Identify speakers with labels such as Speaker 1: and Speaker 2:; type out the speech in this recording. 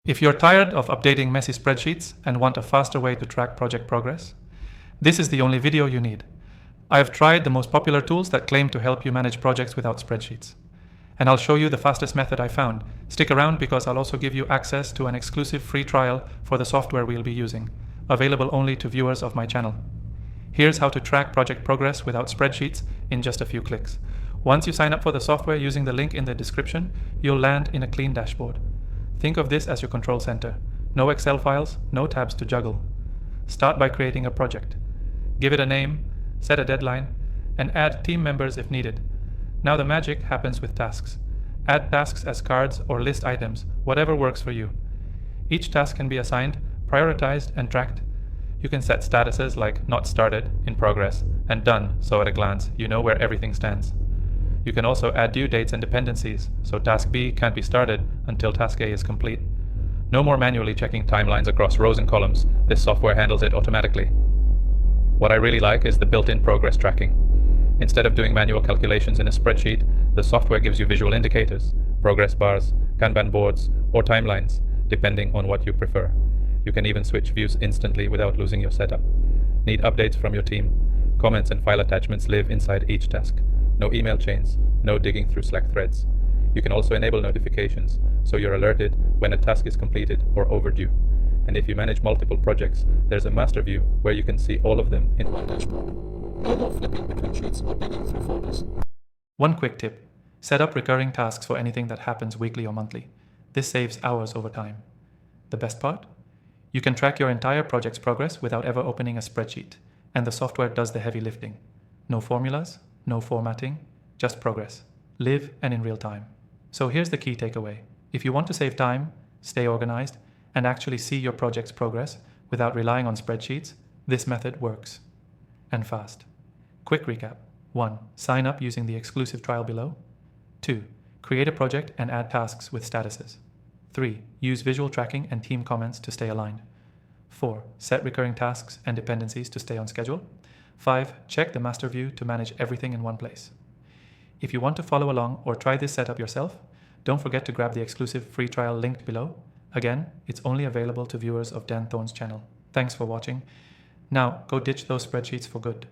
Speaker 1: If you're tired of updating messy spreadsheets and want a faster way to track project progress, this is the only video you need. I have tried the most popular tools that claim to help you manage projects without spreadsheets. And I'll show you the fastest method I found. Stick around because I'll also give you access to an exclusive free trial for the software we'll be using, available only to viewers of my channel. Here's how to track project progress without spreadsheets in just a few clicks. Once you sign up for the software using the link in the description, you'll land in a clean dashboard. Think of this as your control center. No Excel files, no tabs to juggle. Start by creating a project. Give it a name, set a deadline, and add team members if needed. Now the magic happens with tasks. Add tasks as cards or list items, whatever works for you. Each task can be assigned, prioritized, and tracked. You can set statuses like not started, in progress, and done, so at a glance you know where everything stands. You can also add due dates and dependencies, so task B can't be started until task A is complete. No more manually checking timelines across rows and columns. This software handles it automatically. What I really like is the built-in progress tracking. Instead of doing manual calculations in a spreadsheet, the software gives you visual indicators, progress bars, Kanban boards, or timelines, depending on what you prefer. You can even switch views instantly without losing your setup. Need updates from your team? Comments and file attachments live inside each task. No email chains, no digging through Slack threads. You can also enable notifications, so you're alerted when a task is completed or overdue. And if you manage multiple projects, there's a master view where you can see all of them in one dashboard. No more flipping between sheets or digging through folders. One quick tip: set up recurring tasks for anything that happens weekly or monthly. This saves hours over time. The best part? You can track your entire project's progress without ever opening a spreadsheet, and the software does the heavy lifting. No formulas, no formatting, just progress. Live and in real time. So here's the key takeaway. If you want to save time, stay organized, and actually see your project's progress without relying on spreadsheets, this method works. And fast. Quick recap. 1. Sign up using the exclusive trial below. 2. Create a project and add tasks with statuses. 3. Use visual tracking and team comments to stay aligned. 4. Set recurring tasks and dependencies to stay on schedule. 5. Check the master view to manage everything in one place. If you want to follow along or try this setup yourself, don't forget to grab the exclusive free trial linked below. Again, it's only available to viewers of Dan Thorne's channel. Thanks for watching. Now, go ditch those spreadsheets for good.